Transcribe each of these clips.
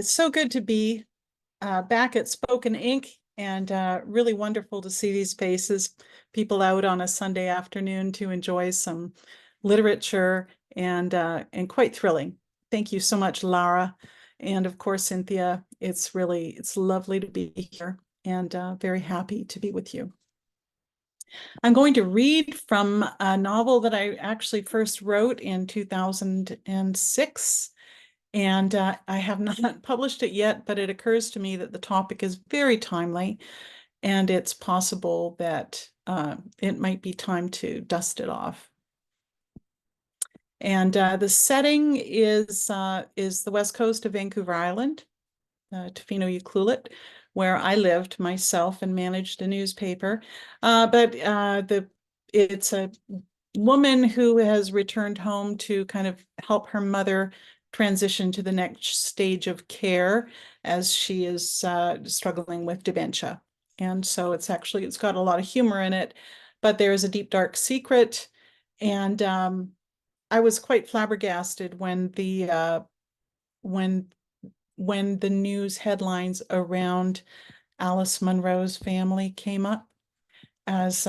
It's so good to be back at Spoken Ink and really wonderful to see these faces, people out on a Sunday afternoon to enjoy some literature and quite thrilling. Thank you so much, Lara. And of course, Cynthia, it's lovely to be here and very happy to be with you. I'm going to read from a novel that I actually first wrote in 2006. And I have not published it yet, but it occurs to me that the topic is very timely, and it's possible that it might be time to dust it off. And the setting is the west coast of Vancouver Island, Tofino Ucluelet, where I lived myself and managed a newspaper. It's a woman who has returned home to kind of help her mother transition to the next stage of care as she is struggling with dementia. And so it's got a lot of humor in it, but there is a deep, dark secret. And I was quite flabbergasted when when the news headlines around Alice Munro's family came up, as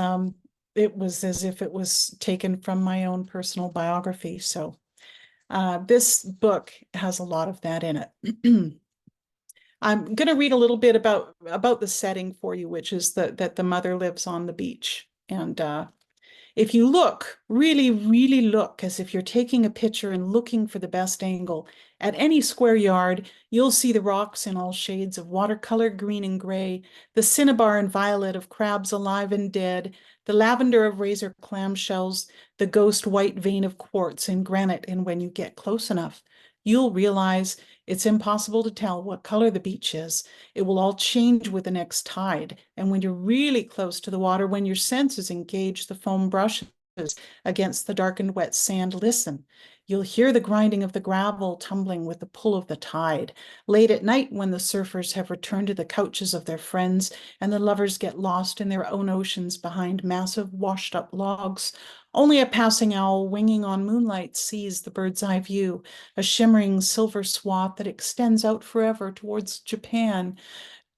it was as if it was taken from my own personal biography. So this book has a lot of that in it. I'm going to read a little bit about the setting for you, which is that the mother lives on the beach. And if you look, really, really look, as if you're taking a picture and looking for the best angle, at any square yard, you'll see the rocks in all shades of watercolor, green and gray, the cinnabar and violet of crabs alive and dead, the lavender of razor clamshells, the ghost white vein of quartz in granite. And when you get close enough, you'll realize it's impossible to tell what color the beach is. It will all change with the next tide. And when you're really close to the water, when your senses engage the foam brushes against the darkened wet sand, listen. You'll hear the grinding of the gravel tumbling with the pull of the tide. Late at night, when the surfers have returned to the couches of their friends and the lovers get lost in their own oceans behind massive washed-up logs, only a passing owl winging on moonlight sees the bird's eye view, a shimmering silver swath that extends out forever towards Japan,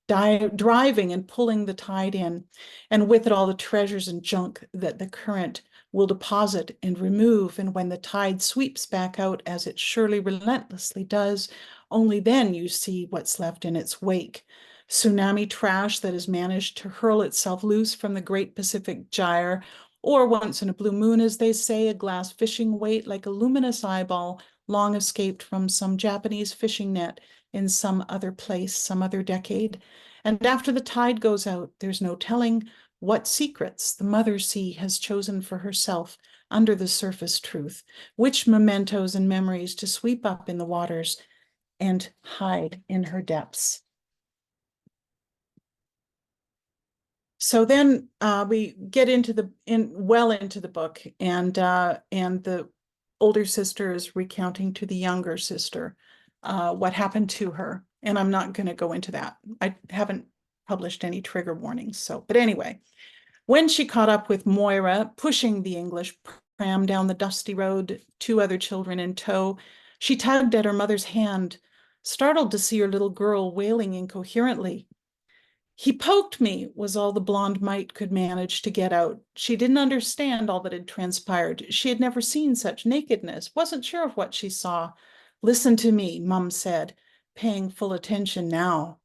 driving and pulling the tide in, and with it all the treasures and junk that the current will deposit and remove. And when the tide sweeps back out, as it surely relentlessly does, only then you see what's left in its wake. Tsunami trash that has managed to hurl itself loose from the great Pacific gyre, or once in a blue moon, as they say, a glass fishing weight like a luminous eyeball long escaped from some Japanese fishing net in some other place, some other decade. And after the tide goes out, there's no telling what secrets the mother sea has chosen for herself under the surface truth, which mementos and memories to sweep up in the waters and hide in her depths. So then we get well into the book, and the older sister is recounting to the younger sister what happened to her. And I'm not going to go into that. I haven't published any trigger warnings. So, but anyway, when she caught up with Moira, pushing the English pram down the dusty road, two other children in tow, she tugged at her mother's hand, startled to see her little girl wailing incoherently. "He poked me," was all the blonde mite could manage to get out. She didn't understand all that had transpired. She had never seen such nakedness, wasn't sure of what she saw. "Listen to me," Mum said, paying full attention now.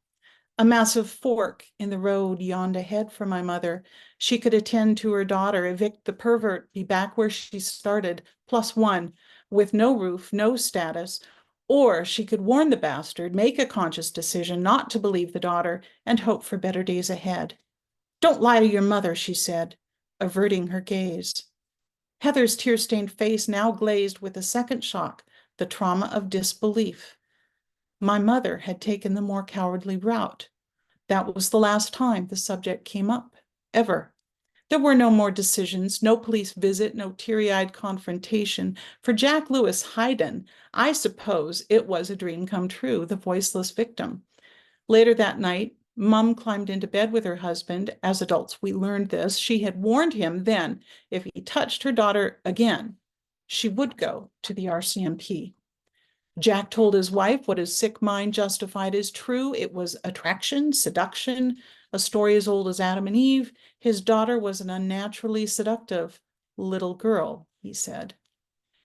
A massive fork in the road yawned ahead for my mother. She could attend to her daughter, evict the pervert, be back where she started, +1, with no roof, no status. Or she could warn the bastard, make a conscious decision not to believe the daughter, and hope for better days ahead. "Don't lie to your mother," she said, averting her gaze. Heather's tear-stained face now glazed with a second shock, the trauma of disbelief. My mother had taken the more cowardly route. That was the last time the subject came up, ever. There were no more decisions, no police visit, no teary-eyed confrontation. For Jack Lewis Hayden, I suppose it was a dream come true, the voiceless victim. Later that night, Mum climbed into bed with her husband. As adults, we learned this. She had warned him then, if he touched her daughter again, she would go to the RCMP. Jack told his wife what his sick mind justified as true. It was attraction, seduction, a story as old as Adam and Eve. His daughter was an unnaturally seductive little girl, he said.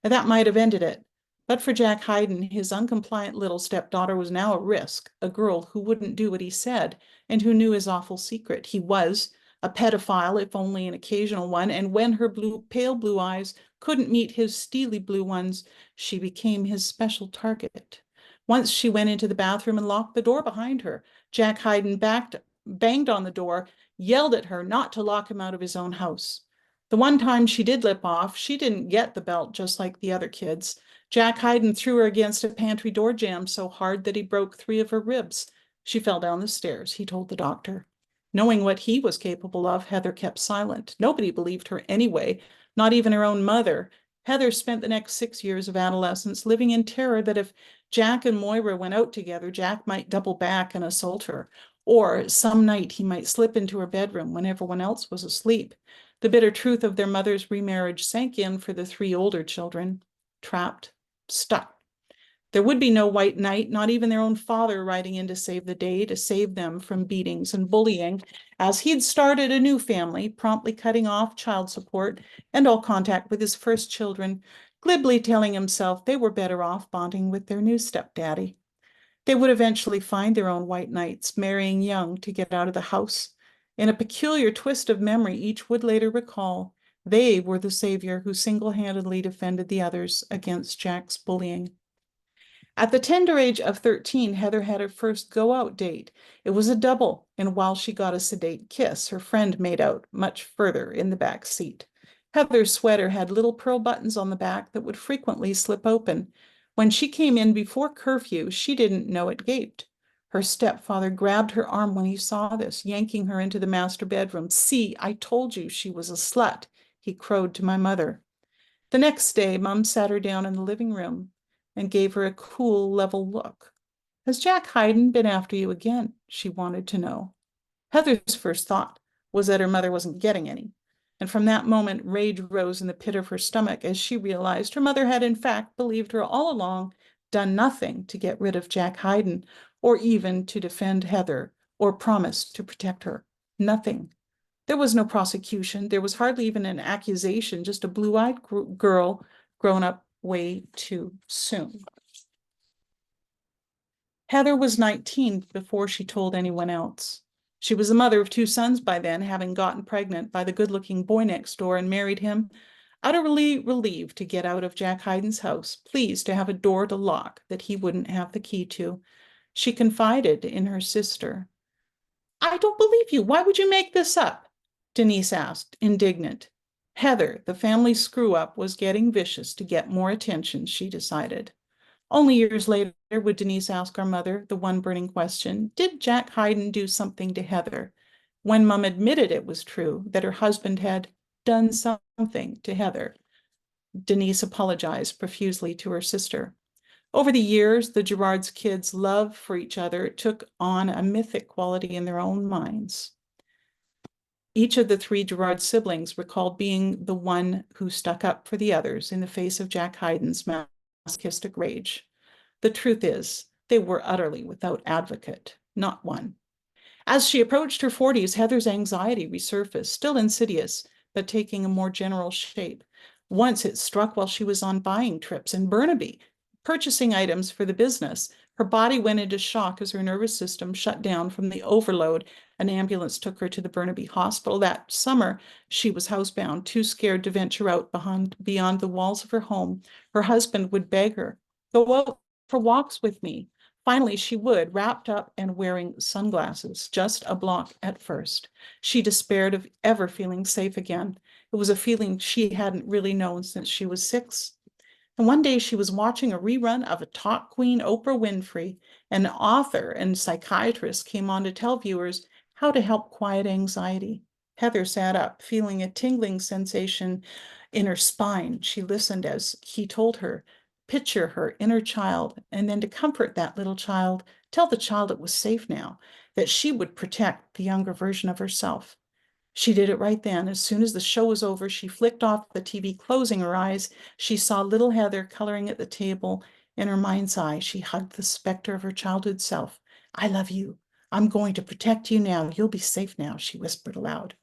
And that might have ended it. But for Jack Hayden, his uncompliant little stepdaughter was now a risk, a girl who wouldn't do what he said and who knew his awful secret. He was a pedophile, if only an occasional one, and when her pale blue eyes couldn't meet his steely blue ones, she became his special target. Once she went into the bathroom and locked the door behind her. Jack Hayden banged on the door, yelled at her not to lock him out of his own house. The one time she did lip off, she didn't get the belt just like the other kids. Jack Hayden threw her against a pantry door jamb so hard that he broke 3 of her ribs. She fell down the stairs, he told the doctor. Knowing what he was capable of, Heather kept silent. Nobody believed her anyway, not even her own mother. Heather spent the next 6 years of adolescence living in terror that if Jack and Moira went out together, Jack might double back and assault her, or some night he might slip into her bedroom when everyone else was asleep. The bitter truth of their mother's remarriage sank in for the 3 older children, trapped, stuck. There would be no white knight, not even their own father riding in to save the day, to save them from beatings and bullying, as he'd started a new family, promptly cutting off child support and all contact with his first children, glibly telling himself they were better off bonding with their new stepdaddy. They would eventually find their own white knights, marrying young to get out of the house. In a peculiar twist of memory, each would later recall they were the savior who single-handedly defended the others against Jack's bullying. At the tender age of 13, Heather had her first go-out date. It was a double, and while she got a sedate kiss, her friend made out much further in the back seat. Heather's sweater had little pearl buttons on the back that would frequently slip open. When she came in before curfew, she didn't know it gaped. Her stepfather grabbed her arm when he saw this, yanking her into the master bedroom. "See, I told you she was a slut," he crowed to my mother. The next day, Mum sat her down in the living room and gave her a cool, level look. "Has Jack Hayden been after you again?" she wanted to know. Heather's first thought was that her mother wasn't getting any. And from that moment, rage rose in the pit of her stomach as she realized her mother had in fact believed her all along, done nothing to get rid of Jack Hayden, or even to defend Heather, or promise to protect her. Nothing. There was no prosecution. There was hardly even an accusation, just a blue-eyed girl grown up way too soon. Heather was 19 before she told anyone else. She was the mother of 2 sons by then, having gotten pregnant by the good-looking boy next door and married him, utterly relieved to get out of Jack Hayden's house, pleased to have a door to lock that he wouldn't have the key to. She confided in her sister. "I don't believe you. Why would you make this up?" Denise asked, indignant. Heather, the family screw-up, was getting vicious to get more attention, she decided. Only years later would Denise ask our mother the one burning question, did Jack Hayden do something to Heather? When Mum admitted it was true, that her husband had done something to Heather, Denise apologized profusely to her sister. Over the years, the Gerards' kids' love for each other took on a mythic quality in their own minds. Each of the 3 Gerard siblings recalled being the one who stuck up for the others in the face of Jack Hayden's masochistic rage. The truth is, they were utterly without advocate, not one. As she approached her 40s, Heather's anxiety resurfaced, still insidious, but taking a more general shape. Once it struck while she was on buying trips in Burnaby, purchasing items for the business. Her body went into shock as her nervous system shut down from the overload. An ambulance took her to the Burnaby Hospital. That summer, she was housebound, too scared to venture out beyond the walls of her home. Her husband would beg her, "Go out for walks with me." Finally, she would, wrapped up and wearing sunglasses, just a block at first. She despaired of ever feeling safe again. It was a feeling she hadn't really known since she was 6. And one day she was watching a rerun of a talk queen, Oprah Winfrey. An author and psychiatrist came on to tell viewers how to help quiet anxiety. Heather sat up, feeling a tingling sensation in her spine. She listened as he told her, picture her inner child, and then to comfort that little child, tell the child it was safe now, that she would protect the younger version of herself. She did it right then. As soon as the show was over, she flicked off the TV, closing her eyes. She saw little Heather coloring at the table, In her mind's eye, she hugged the specter of her childhood self. I love you. I'm going to protect you now. You'll be safe now, she whispered aloud.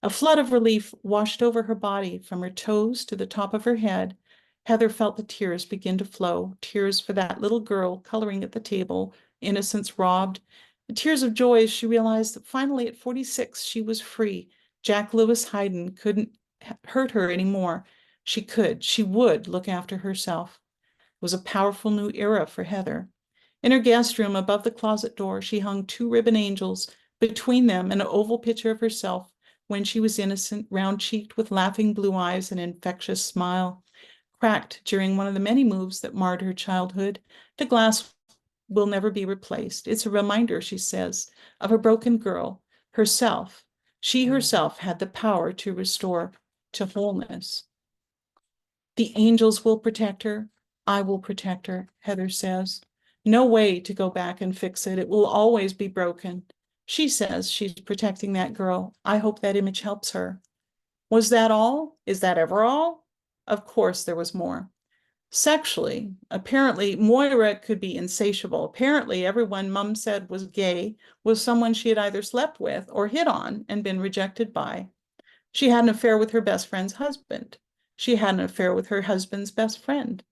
A flood of relief washed over her body from her toes to the top of her head. Heather felt the tears begin to flow, tears for that little girl coloring at the table, innocence robbed, the tears of joy as she realized that finally at 46 she was free. Jack Lewis Hayden couldn't hurt her anymore. She would look after herself. It was a powerful new era for Heather. In her guest room above the closet door, she hung two ribbon angels, between them an oval picture of herself when she was innocent, round-cheeked with laughing blue eyes and an infectious smile. Cracked during one of the many moves that marred her childhood, the glass will never be replaced. It's a reminder, she says, of a broken girl, herself. She herself had the power to restore to wholeness. The angels will protect her. I will protect her, Heather says. No way to go back and fix it. It will always be broken. She says she's protecting that girl. I hope that image helps her. Was that all? Is that ever all? Of course there was more. Sexually, apparently Moira could be insatiable. Apparently everyone Mum said was gay was someone she had either slept with or hit on and been rejected by. She had an affair with her best friend's husband. She had an affair with her husband's best friend.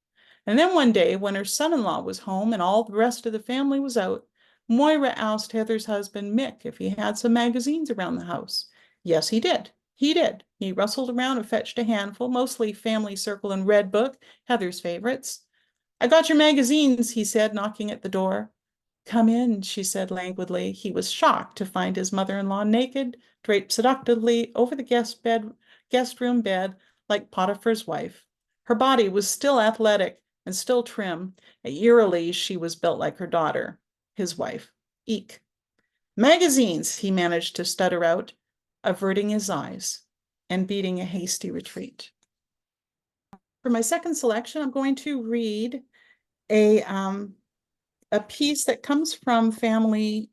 And then one day, when her son-in-law was home and all the rest of the family was out, Moira asked Heather's husband, Mick, if he had some magazines around the house. Yes, he did. He did. He rustled around and fetched a handful, mostly Family Circle and Red Book, Heather's favorites. I got your magazines, he said, knocking at the door. Come in, she said languidly. He was shocked to find his mother-in-law naked, draped seductively over the guest room bed like Potiphar's wife. Her body was still athletic and still trim. Eerily, she was built like her daughter, his wife. Eek. Magazines, he managed to stutter out, averting his eyes and beating a hasty retreat. For my second selection, I'm going to read a piece that comes from Family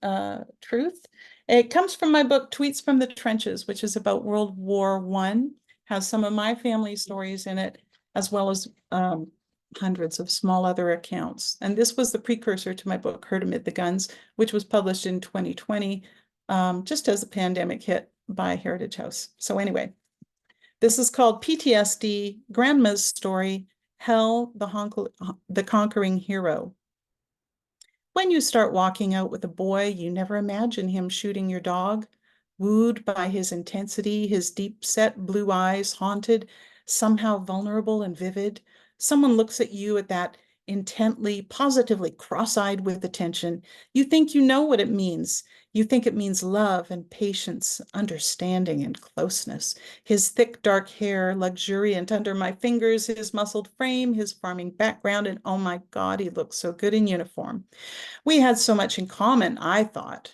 Truth. It comes from my book, Tweets from the Trenches, which is about World War I, has some of my family stories in it, as well as hundreds of small other accounts. And this was the precursor to my book, Heard Amid the Guns, which was published in 2020, just as the pandemic hit by Heritage House. So anyway, this is called PTSD, Grandma's Story, Hell, the Conquering Hero. When you start walking out with a boy, you never imagine him shooting your dog, wooed by his intensity, his deep-set blue eyes, haunted, somehow vulnerable and vivid. Someone looks at you at that intently, positively cross-eyed with attention. You think you know what it means. You think it means love and patience, understanding and closeness. His thick, dark hair, luxuriant under my fingers, his muscled frame, his farming background, and oh my God, he looks so good in uniform. We had so much in common, I thought.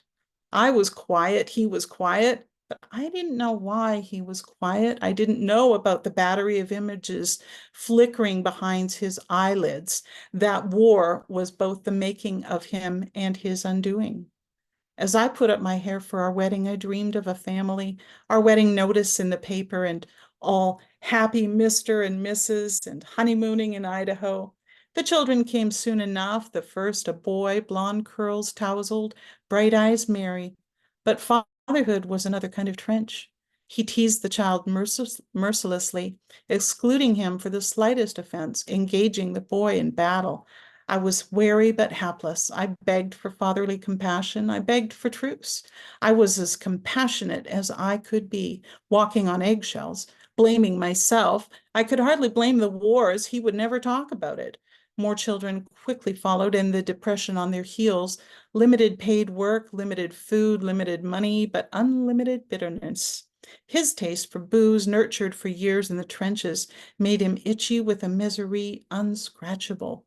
I was quiet, he was quiet, but I didn't know why he was quiet. I didn't know about the battery of images flickering behind his eyelids. That war was both the making of him and his undoing. As I put up my hair for our wedding, I dreamed of a family, our wedding notice in the paper, and all happy Mr. and Mrs. and honeymooning in Idaho. The children came soon enough. The first, a boy, blonde curls tousled, bright eyes merry. But fatherhood was another kind of trench. He teased the child mercilessly, excluding him for the slightest offense, engaging the boy in battle. I was wary but hapless. I begged for fatherly compassion. I begged for truce. I was as compassionate as I could be, walking on eggshells, blaming myself. I could hardly blame the war, as he would never talk about it. More children quickly followed, and the depression on their heels. Limited paid work, limited food, limited money, but unlimited bitterness. His taste for booze, nurtured for years in the trenches, made him itchy with a misery unscratchable.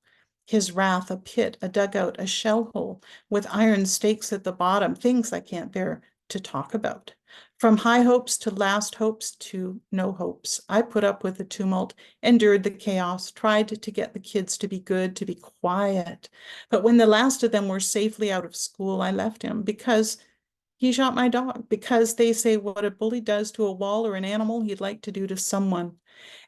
His wrath, a pit, a dugout, a shell hole, with iron stakes at the bottom, things I can't bear to talk about. From high hopes to last hopes to no hopes, I put up with the tumult, endured the chaos, tried to get the kids to be good, to be quiet. But when the last of them were safely out of school, I left him because He shot my dog because they say what a bully does to a wall or an animal, he'd like to do to someone.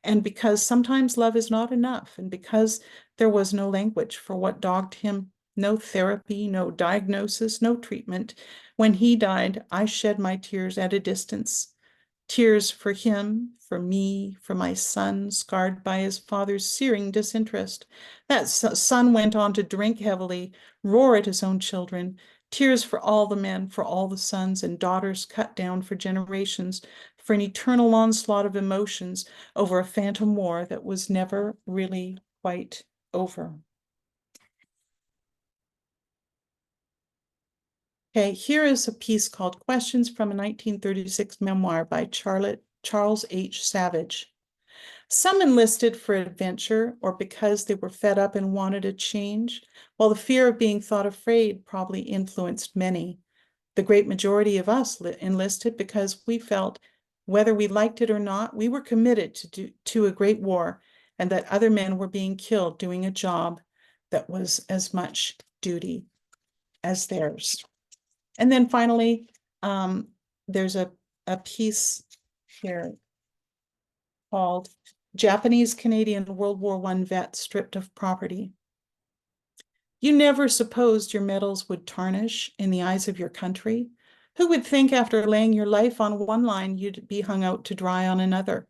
And because sometimes love is not enough, and because there was no language for what dogged him, no therapy, no diagnosis, no treatment. When he died, I shed my tears at a distance. Tears for him, for me, for my son, scarred by his father's searing disinterest. That son went on to drink heavily, roar at his own children. Tears for all the men, for all the sons and daughters cut down for generations, for an eternal onslaught of emotions over a phantom war that was never really quite over. Okay, here is a piece called Questions from a 1936 memoir by Charles H. Savage. Some enlisted for adventure or because they were fed up and wanted a change, while the fear of being thought afraid probably influenced many. The great majority of us enlisted because we felt, whether we liked it or not, we were committed to a great war, and that other men were being killed doing a job that was as much duty as theirs. And then finally, there's a piece here called Japanese Canadian World War I Vet Stripped of Property. You never supposed your medals would tarnish in the eyes of your country. Who would think after laying your life on one line, you'd be hung out to dry on another?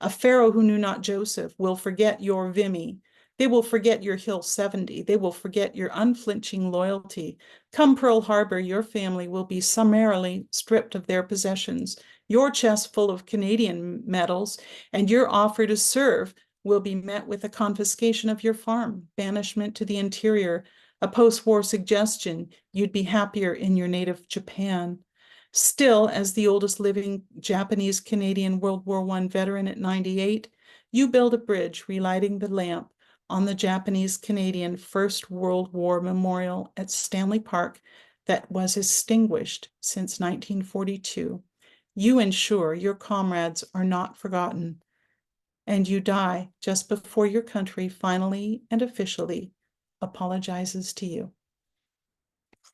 A pharaoh who knew not Joseph will forget your Vimy. They will forget your Hill 70. They will forget your unflinching loyalty. Come Pearl Harbor, your family will be summarily stripped of their possessions, your chest full of Canadian medals, and your offer to serve will be met with a confiscation of your farm, banishment to the interior, a post-war suggestion you'd be happier in your native Japan. Still, as the oldest living Japanese Canadian World War I veteran at 98, you build a bridge relighting the lamp on the Japanese Canadian First World War Memorial at Stanley Park that was extinguished since 1942. You ensure your comrades are not forgotten, and you die just before your country finally and officially apologizes to you.